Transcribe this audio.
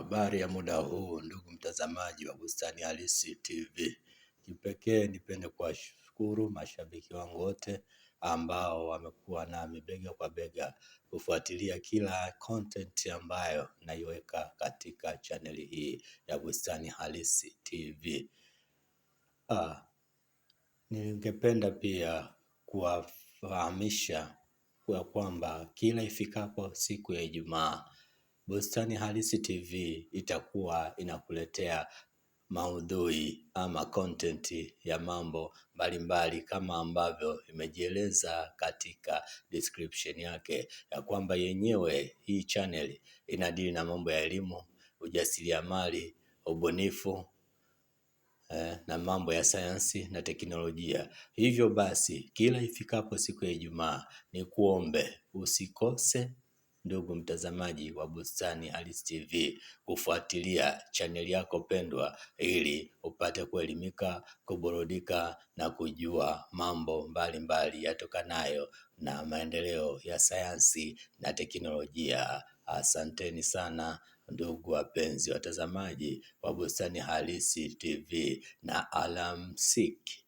Habari ya muda huu ndugu mtazamaji wa Bustani Halisi TV. Kipekee nipende kuwashukuru mashabiki wangu wote ambao wamekuwa nami bega kwa bega kufuatilia kila content ambayo naiweka katika chaneli hii ya Bustani Halisi TV. Ningependa pia kuwafahamisha kwamba kila ifikapo siku ya Ijumaa Bustani Halisi TV itakuwa inakuletea maudhui ama content ya mambo mbalimbali kama ambavyo imejieleza katika description yake ya kwamba yenyewe hii channel inadili na mambo ya elimu, ujasiriamali, ubunifu na mambo ya sayansi na teknolojia. Hivyo basi kila ifikapo siku ya Ijumaa ni kuombe usikose ndugu mtazamaji wa Bustani Halisi TV kufuatilia chaneli yako pendwa ili upate kuelimika, kuburudika na kujua mambo mbalimbali yatokanayo na maendeleo ya sayansi na teknolojia. Asanteni sana ndugu wapenzi watazamaji wa Bustani Halisi TV na alamsiki.